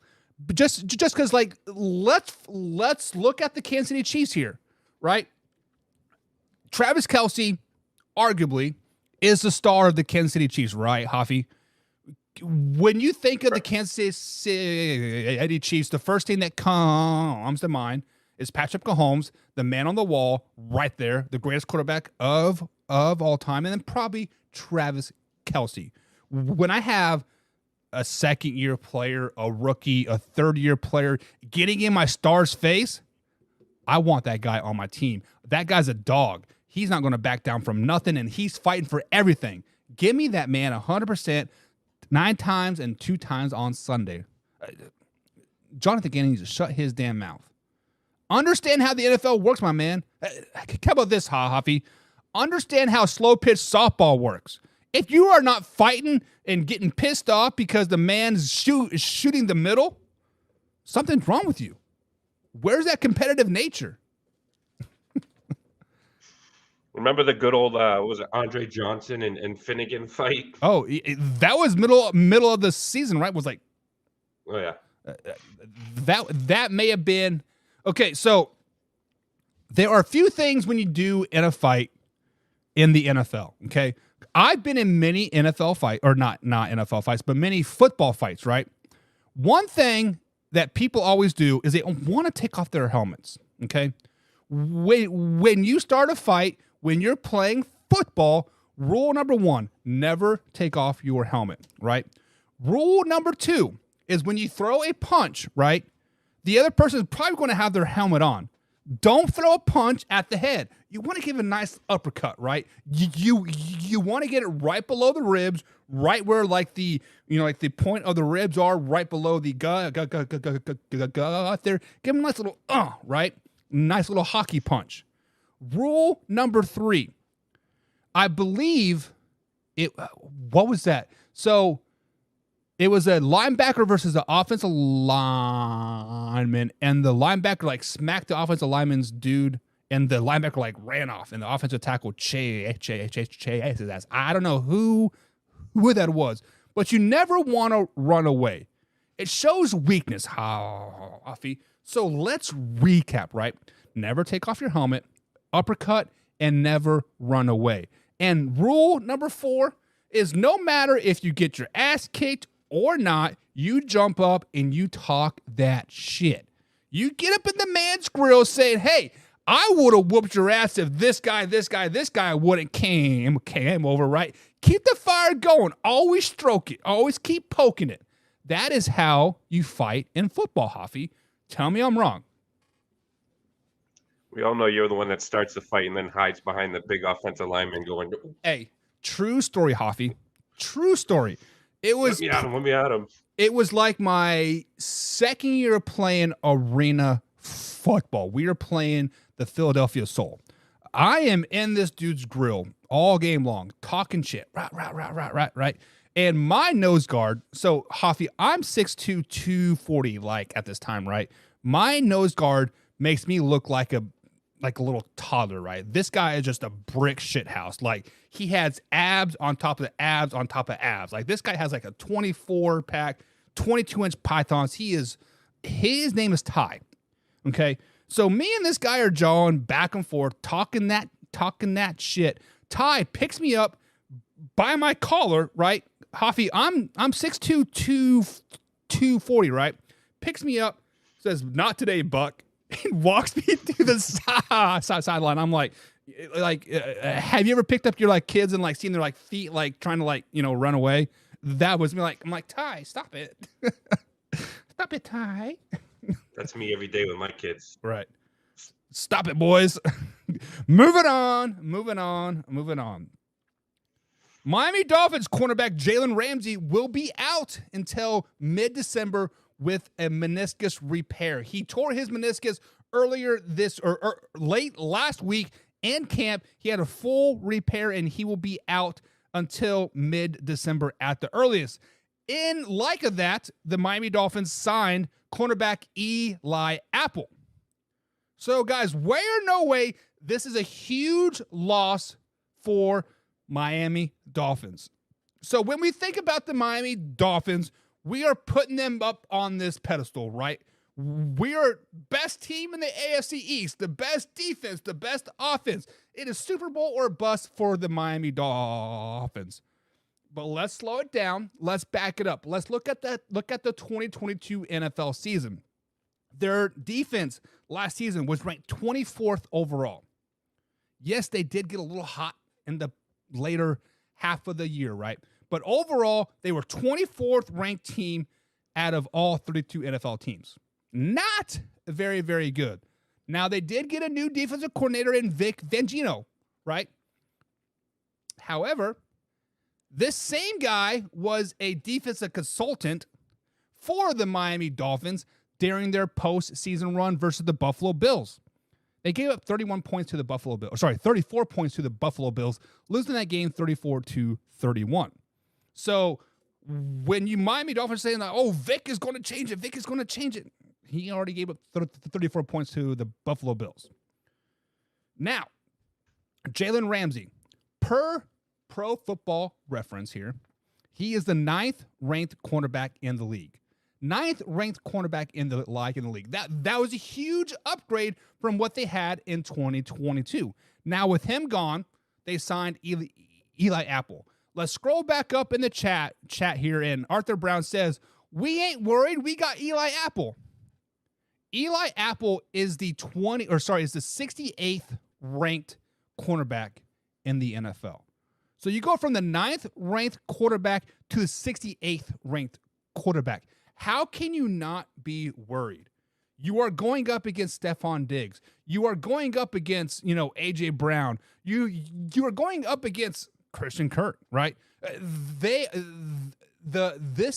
Just because, like, let's look at the Kansas City Chiefs here, right? Travis Kelce, arguably, is the star of the Kansas City Chiefs, right, Hoffy? When you think of the Kansas City Chiefs, the first thing that comes to mind is Patrick Mahomes, the man on the wall, right there, the greatest quarterback of all time, and then probably Travis Kelce. When I have a second-year player, a rookie, a third-year player getting in my star's face, I want that guy on my team. That guy's a dog. He's not going to back down from nothing, and he's fighting for everything. Give me that man 100%, 9 times and 2 times on Sunday. Jonathan Gannon needs to shut his damn mouth. Understand how the NFL works, my man. How about this, Hoffy? Understand how slow-pitch softball works. If you are not fighting and getting pissed off because the man's shooting the middle, something's wrong with you. Where's that competitive nature? Remember the good old was it Andre Johnson and Finnegan fight? Oh, that was middle of the season, right? Was like, oh yeah, that may have been okay. So there are a few things when you do in a fight in the NFL. Okay, I've been in many NFL fights, or not NFL fights, but many football fights. Right. One thing that people always do is they want to take off their helmets. Okay, when you start a fight. When you're playing football, rule number 1, never take off your helmet, right? Rule number 2 is when you throw a punch, right? The other person is probably going to have their helmet on. Don't throw a punch at the head. You want to give a nice uppercut, right? You want to get it right below the ribs, right where like the point of the ribs are, right below the gut there. Give them a nice little right? Nice little hockey punch. Rule number 3, I believe it. What was that? So it was a linebacker versus an offensive lineman, and the linebacker like smacked the offensive lineman's dude, and the linebacker like ran off, and the offensive tackle chased his ass. I don't know who that was, but you never want to run away. It shows weakness, Huffy. So let's recap, right? Never take off your helmet. Uppercut, and never run away. And rule number 4 is no matter if you get your ass kicked or not, you jump up and you talk that shit. You get up in the man's grill saying, hey, I would have whooped your ass if this guy wouldn't came over, right? Keep the fire going. Always stroke it. Always keep poking it. That is how you fight in football, Hoffy. Tell me I'm wrong. We all know you're the one that starts the fight and then hides behind the big offensive lineman going, hey, true story, Hoffy. True story. It was let me at him. It was like my second year playing arena football. We were playing the Philadelphia Soul. I am in this dude's grill all game long, talking shit. Right. And my nose guard, so Hoffy, I'm 6'2", 240 like at this time, right? My nose guard makes me look like a like a little toddler, right? This guy is just a brick shit house. Like, he has abs on top of abs on top of abs. Like, this guy has like a 24-pack, 22-inch pythons. His name is Ty. Okay? So me and this guy are jawing back and forth, talking that shit. Ty picks me up by my collar, right? Hoffy, I'm 6'2", 240, right? Picks me up, says, "Not today, Buck," and walks me to the sideline. I'm like, have you ever picked up your like kids and like seen their like feet like trying to like, you know, run away? That was me. Like, I'm like, Ty, stop it. Stop it, Ty. That's me every day with my kids. Right. Stop it, boys. Moving on. Miami Dolphins cornerback Jalen Ramsey will be out until mid-December with a meniscus repair. He tore his meniscus earlier late last week in camp. He had a full repair, and he will be out until mid-December at the earliest. In like of that, the Miami Dolphins signed cornerback Eli Apple. So, guys, way or no way, this is a huge loss for Miami Dolphins. So when we think about the Miami Dolphins, we are putting them up on this pedestal, right? We are best team in the AFC East, the best defense, the best offense. It is Super Bowl or bust for the Miami Dolphins. But let's slow it down. Let's back it up. Let's look at the 2022 NFL season. Their defense last season was ranked 24th overall. Yes, they did get a little hot in the later half of the year, right? But overall, they were 24th ranked team out of all 32 NFL teams. Not very, very good. Now, they did get a new defensive coordinator in Vic Fangio, right? However, this same guy was a defensive consultant for the Miami Dolphins during their postseason run versus the Buffalo Bills. They gave up 31 points to the Buffalo Bills. 34 points to the Buffalo Bills, losing that game 34-31. So when you Miami Dolphins saying that, oh, Vic is going to change it, he already gave up 34 points to the Buffalo Bills. Now, Jalen Ramsey, per Pro Football Reference here, he is the 9th ranked cornerback in the league. 9th ranked cornerback in the league. That was a huge upgrade from what they had in 2022. Now with him gone, they signed Eli Apple. Let's scroll back up in the chat here, and Arthur Brown says, "We ain't worried. We got Eli Apple." Eli Apple is the 68th ranked cornerback in the NFL. So you go from the 9th ranked quarterback to the 68th ranked quarterback. How can you not be worried? You are going up against Stephon Diggs. You are going up against, A.J. Brown. You are going up against Christian Kirk, right? This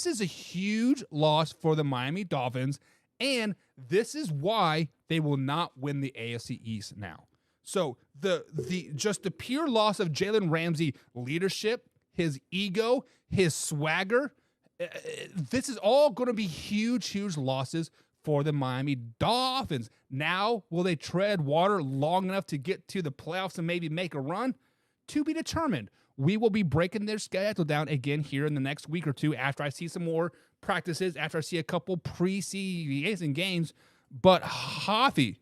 is a huge loss for the Miami Dolphins, and this is why they will not win the AFC East now. So the pure loss of Jalen Ramsey leadership, his ego, his swagger, this is all going to be huge losses for the Miami Dolphins. Now, will they tread water long enough to get to the playoffs and maybe make a run? To be determined. We will be breaking their schedule down again here in the next week or two after I see some more practices, after I see a couple preseason games. But Hoffy,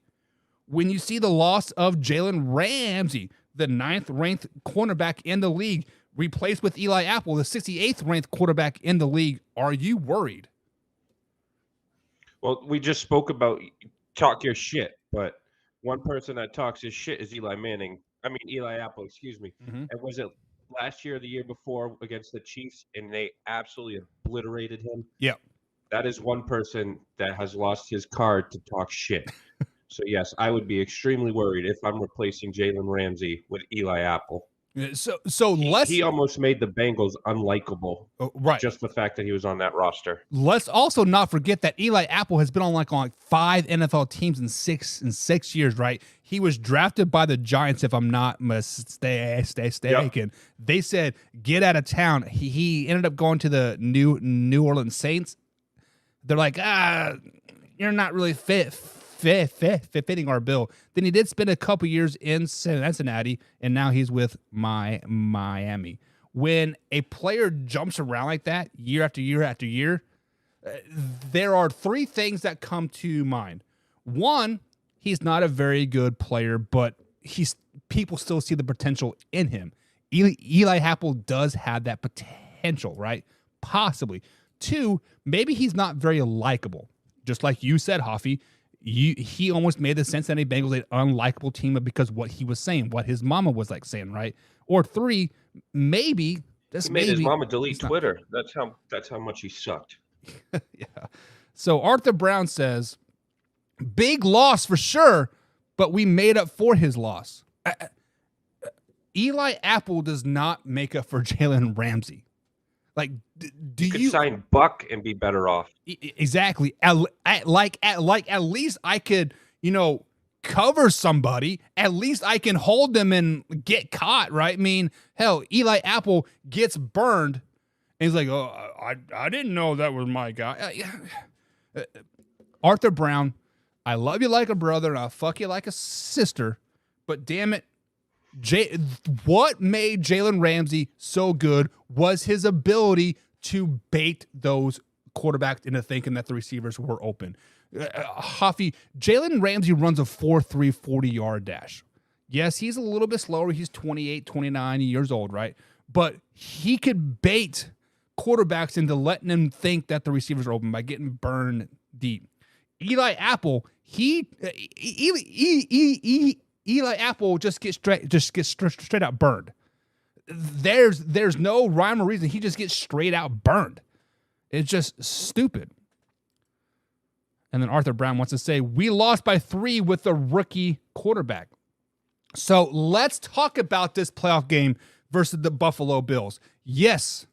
when you see the loss of Jalen Ramsey, the 9th ranked cornerback in the league, replaced with Eli Apple, the 68th ranked quarterback in the league, are you worried? Well, we just spoke about talk your shit, but one person that talks his shit is Eli Apple, excuse me. Mm-hmm. And was it last year or the year before against the Chiefs, and they absolutely obliterated him? Yeah. That is one person that has lost his card to talk shit. So, yes, I would be extremely worried if I'm replacing Jalen Ramsey with Eli Apple. He almost made the Bengals unlikable. Right. Just the fact that he was on that roster. Let's also not forget that Eli Apple has been on like 5 NFL teams in six years, right? He was drafted by the Giants, if I'm not mistaken. Yep. They said, get out of town. He ended up going to the New Orleans Saints. They're like, you're not really fit fitting our bill. Then he did spend a couple years in Cincinnati, and now he's with Miami. When a player jumps around like that year after year after year, there are three things that come to mind. One, he's not a very good player, but people still see the potential in him. Eli Apple does have that potential, right? Possibly. Two, maybe he's not very likable. Just like you said, Hoffy, he almost made the Cincinnati Bengals an unlikable team because what he was saying, what his mama was like saying, right? Or three, maybe he made his mama delete Twitter. That's how much he sucked. Yeah. So Arthur Brown says, big loss for sure, but we made up for his loss. Eli Apple does not make up for Jalen Ramsey. Like, do you could sign Buck and be better off? Exactly. At least I could, cover somebody. At least I can hold them and get caught, right? I mean, hell, Eli Apple gets burned, and he's like, "Oh, I didn't know that was my guy." Arthur Brown, I love you like a brother, and I'll fuck you like a sister, but damn it, what made Jalen Ramsey so good was his ability to bait those quarterbacks into thinking that the receivers were open. Huffy, Jalen Ramsey runs a 4.3 40-yard dash. Yes, he's a little bit slower. He's 28, 29 years old, right? But he could bait quarterbacks into letting them think that the receivers are open by getting burned deep. Eli Apple, Eli Apple just gets straight out burned. There's no rhyme or reason. He just gets straight out burned. It's just stupid. And then Arthur Brown wants to say, we lost by 3 with a rookie quarterback. So let's talk about this playoff game versus the Buffalo Bills. Yes,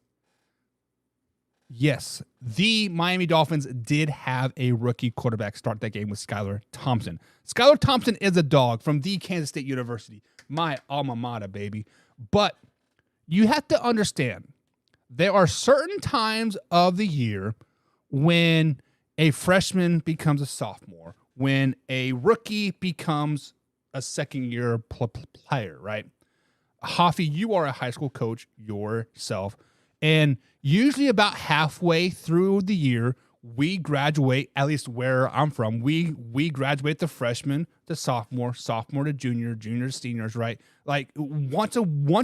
the Miami Dolphins did have a rookie quarterback start that game with Skylar Thompson. Skylar Thompson is a dog from the Kansas State University, my alma mater, baby. But you have to understand, there are certain times of the year when a freshman becomes a sophomore, when a rookie becomes a second-year player, right? Hoffy, you are a high school coach yourself, and usually about halfway through the year, we graduate, at least where I'm from, we graduate the freshman to sophomore to junior to seniors, right? Like once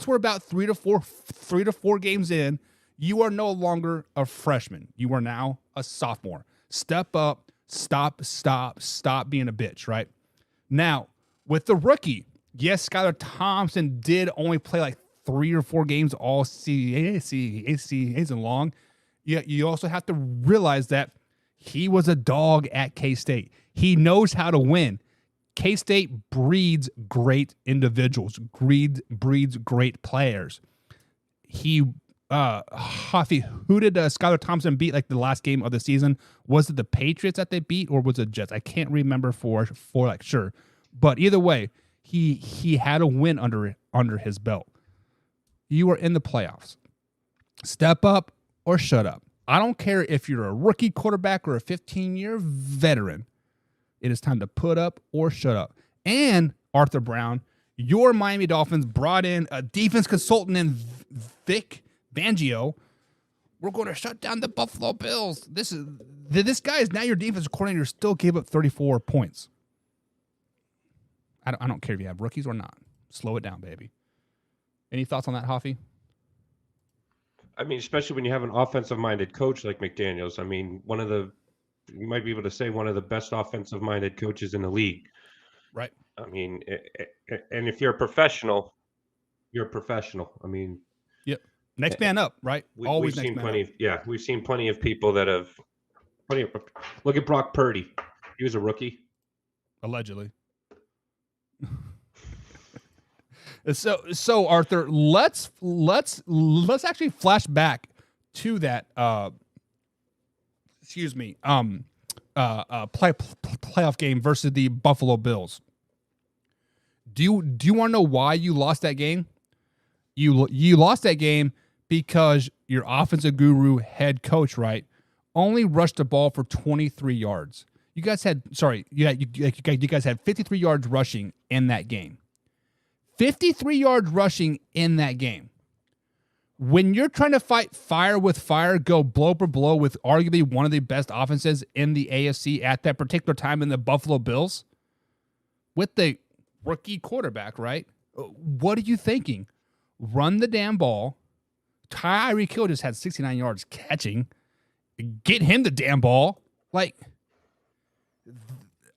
we're about 3 to 4 games in, you are no longer a freshman. You are now a sophomore. Step up, stop being a bitch, right? Now, with the rookie, yes, Skylar Thompson did only play like 3 or 4 games all season long. Yet you also have to realize that he was a dog at K-State. He knows how to win. K-State breeds great individuals, breeds great players. Huffy, who did Skylar Thompson beat like the last game of the season? Was it the Patriots that they beat, or was it Jets? I can't remember for like sure. But either way, he had a win under his belt. You are in the playoffs. Step up or shut up. I don't care if you're a rookie quarterback or a 15-year veteran. It is time to put up or shut up. And Arthur Brown, your Miami Dolphins brought in a defense consultant in Vic Fangio. We're going to shut down the Buffalo Bills. This guy is now your defense coordinator. Still gave up 34 points. I don't care if you have rookies or not. Slow it down, baby. Any thoughts on that, Hoffy? I mean, especially when you have an offensive-minded coach like McDaniels. I mean, you might be able to say one of the best offensive-minded coaches in the league. Right. I mean, and if you're a professional, you're a professional. I mean, yep. Next man up, right? Always we've next seen man plenty. up. Yeah, we've seen plenty of people that have. Look at Brock Purdy. He was a rookie. Allegedly. So Arthur, let's actually flash back to that playoff game versus the Buffalo Bills. Do you want to know why you lost that game? You lost that game because your offensive guru head coach, right, only rushed the ball for 23 yards. You guys had, you guys had 53 yards rushing in that game. 53 yards rushing in that game. When you're trying to fight fire with fire, go blow for blow with arguably one of the best offenses in the AFC at that particular time in the Buffalo Bills, with the rookie quarterback, right? What are you thinking? Run the damn ball. Tyreek Hill just had 69 yards catching. Get him the damn ball. Like,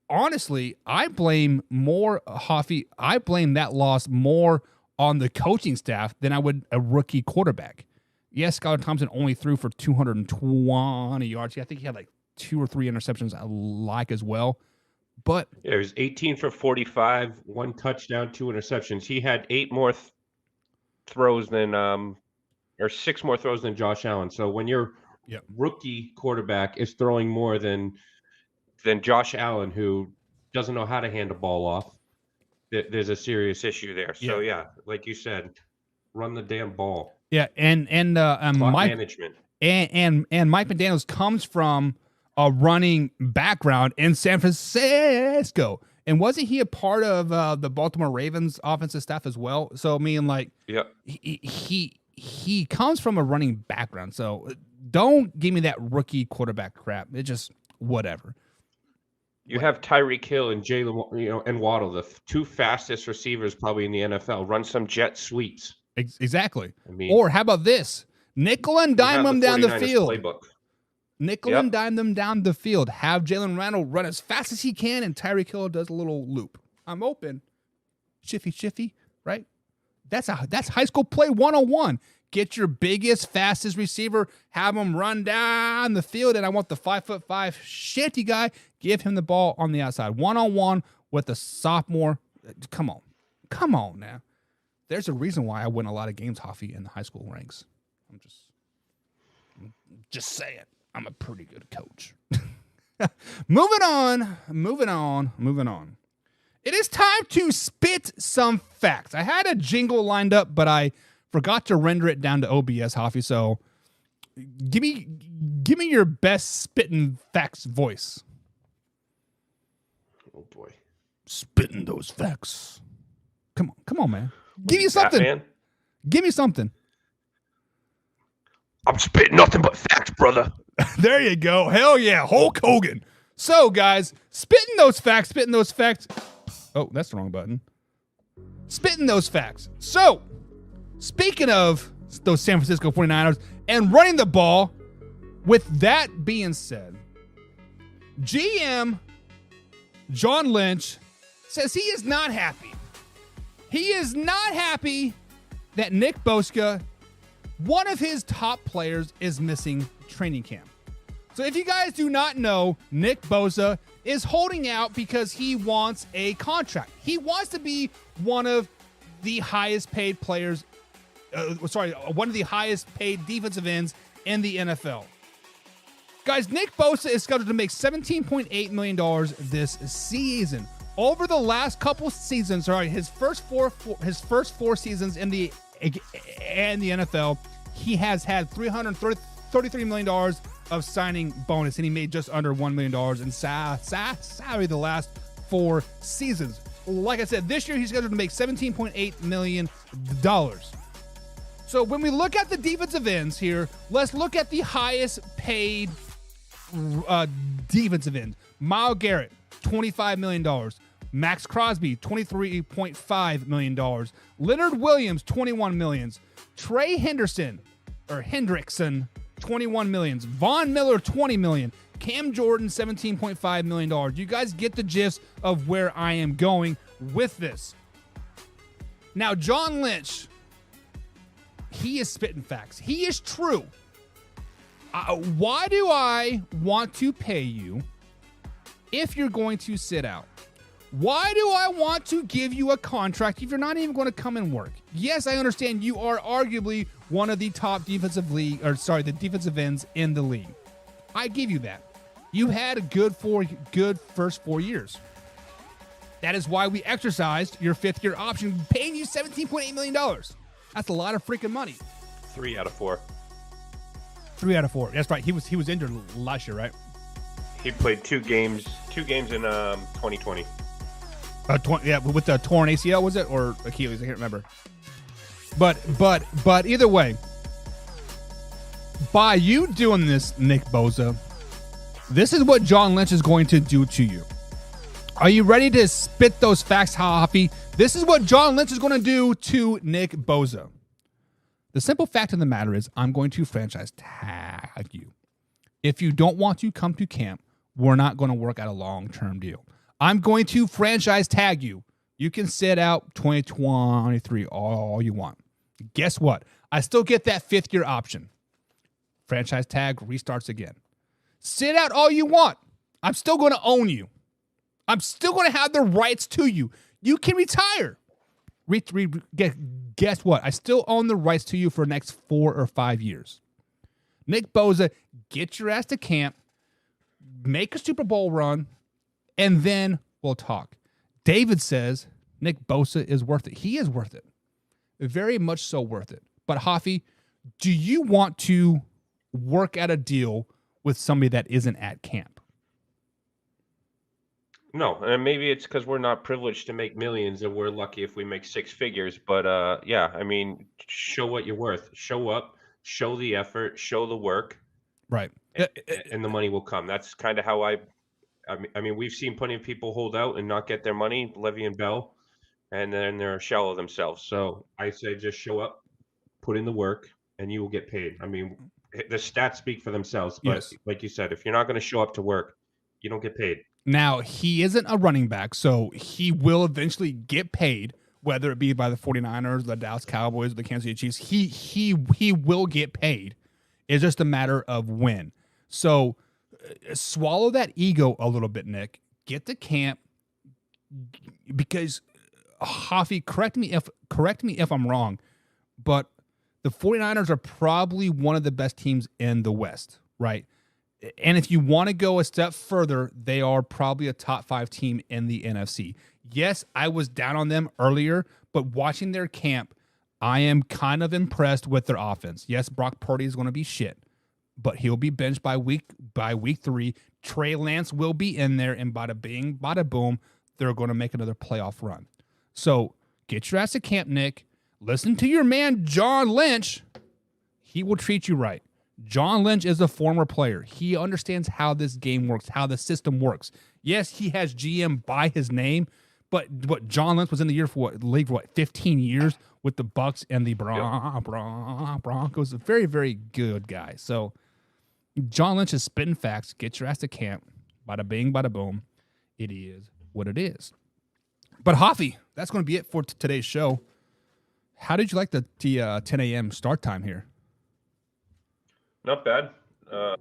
honestly, I blame that loss more on the coaching staff than I would a rookie quarterback. Yes, Skylar Thompson only threw for 220 yards. I think he had like 2 or 3 interceptions I like as well. But yeah, it was 18 for 45, 1 touchdown, 2 interceptions. He had 8 more throws than or 6 more throws than Josh Allen. So when your rookie quarterback is throwing more than Josh Allen, who doesn't know how to hand a ball off, there's a serious issue there. So yeah, like you said, run the damn ball. Yeah, and Mike management and Mike McDaniels comes from a running background in San Francisco, and wasn't he a part of the Baltimore Ravens offensive staff as well? So I mean, like, he comes from a running background. So don't give me that rookie quarterback crap. It just whatever. You have Tyreek Hill and Jalen, and Waddle, the 2 fastest receivers probably in the NFL. Run some jet sweeps. Exactly. I mean, or how about this? Nickel and dime them down the field. Playbook. Nickel and dime them down the field. Have Jalen Randall run as fast as he can, and Tyreek Hill does a little loop. I'm open. Shiffy, right? That's high school play 101. Get your biggest, fastest receiver, have him run down the field, and I want the 5'5" shifty guy. Give him the ball on the outside. 1-on-1 with the sophomore. Come on now. There's a reason why I win a lot of games, Hoffy, in the high school ranks. I'm just saying. I'm a pretty good coach. Moving on. It is time to spit some facts. I had a jingle lined up, but I forgot to render it down to OBS, Hoffy. So give me your best spitting facts voice. Oh boy, spitting those facts. Come on, man. Give me something. Batman? Give me something. I'm spitting nothing but facts, brother. There you go. Hell yeah, Hulk Hogan. So, guys, spitting those facts. Oh, that's the wrong button. Spitting those facts. So, speaking of those San Francisco 49ers and running the ball, with that being said, GM John Lynch says he is not happy. He is not happy that Nick Bosa, one of his top players, is missing training camp. So if you guys do not know, Nick Bosa is holding out because he wants a contract. He wants to be one of the highest paid players, one of the highest paid defensive ends in the NFL. Guys, Nick Bosa is scheduled to make $17.8 million this season. Over the last couple seasons, his first four seasons in the NFL, he has had $333 million of signing bonus, and he made just under $1 million in salary the last 4 seasons. Like I said, this year he's scheduled to make $17.8 million. So when we look at the defensive ends here, let's look at the highest paid defensive end. Myles Garrett, $25 million. Max Crosby, $23.5 million. Leonard Williams, $21 million. Trey Hendrickson, $21 million. Von Miller, $20 million. Cam Jordan, $17.5 million. You guys get the gist of where I am going with this. Now, John Lynch, he is spitting facts. He is true. Why do I want to pay you if you're going to sit out? Why do I want to give you a contract if you're not even going to come and work? Yes, I understand you are arguably one of the top the defensive ends in the league. I give you that. You had a good first 4 years. That is why we exercised your 5th-year option, paying you $17.8 million. That's a lot of freaking money. 3 out of 4. 3 out of 4. That's right. He was injured last year, right? He played two games in 2020. With the torn ACL, was it, or Achilles? I can't remember. But either way, by you doing this, Nick Bosa, this is what John Lynch is going to do to you. Are you ready to spit those facts, Hoppy? This is what John Lynch is going to do to Nick Bosa. The simple fact of the matter is, I'm going to franchise tag you. If you don't want to come to camp, we're not going to work out a long-term deal. I'm going to franchise tag you. You can sit out 2023 all you want. Guess what? I still get that fifth-year option. Franchise tag restarts again. Sit out all you want. I'm still going to own you. I'm still going to have the rights to you. You can retire. Guess what? I still own the rights to you for the next 4 or 5 years. Nick Bosa, get your ass to camp, make a Super Bowl run, and then we'll talk. David says Nick Bosa is worth it. He is worth it. Very much so worth it. But Hoffy, do you want to work out a deal with somebody that isn't at camp? No, and maybe it's because we're not privileged to make millions and we're lucky if we make six figures. But yeah, I mean, show what you're worth. Show up, show the effort, show the work. Right. And the money will come. That's kind of how I mean, we've seen plenty of people hold out and not get their money, Levy and Bell, and then they're a shell of themselves. So I say just show up, put in the work, and you will get paid. I mean, the stats speak for themselves. But yes, like you said, if you're not going to show up to work, you don't get paid. Now, he isn't a running back, so he will eventually get paid, whether it be by the 49ers, the Dallas Cowboys, the Kansas City Chiefs. He will get paid. It's just a matter of when. So swallow that ego a little bit, Nick. Get to camp, because Hoffy, correct me if I'm wrong, but the 49ers are probably one of the best teams in the West, right? And if you want to go a step further, they are probably a top 5 team in the NFC. Yes, I was down on them earlier, but watching their camp, I am kind of impressed with their offense. Yes, Brock Purdy is going to be shit, but he'll be benched by week 3. Trey Lance will be in there, and bada bing, bada boom, they're going to make another playoff run. So get your ass to camp, Nick. Listen to your man, John Lynch. He will treat you right. John Lynch is a former player. He understands how this game works, how the system works. Yes, he has GM by his name, but what John Lynch was in the league for 15 years with the Bucks and the Broncos. A very, very good guy. So John Lynch is spitting facts. Get your ass to camp. Bada bing, bada boom. It is what it is. But Hoffy, that's going to be it for today's show. How did you like the 10 a.m. start time here? Not bad. I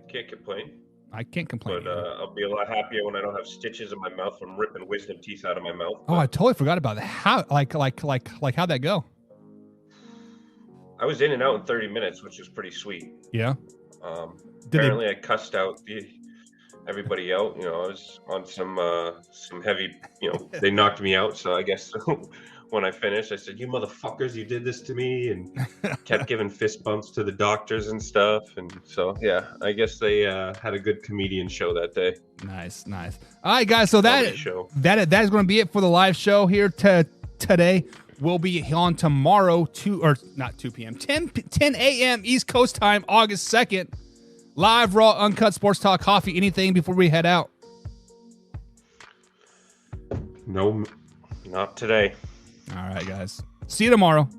can't complain. I can't complain. But I'll be a lot happier when I don't have stitches in my mouth from ripping wisdom teeth out of my mouth. Oh, I totally forgot about that. How how'd that go? I was in and out in 30 minutes, which was pretty sweet. Yeah. Apparently, I cussed out everybody out. You know, I was on some heavy. You know, they knocked me out. So I guess when I finished, I said, "You motherfuckers, you did this to me," and kept giving fist bumps to the doctors and stuff. And so, yeah, I guess they had a good comedian show that day. Nice. All right, guys. So that is going to be it for the live show here today. We'll be on tomorrow, 10 a.m. East Coast time, August 2nd. Live, raw, uncut sports talk. Coffee, anything before we head out? No, not today. All right, guys. See you tomorrow.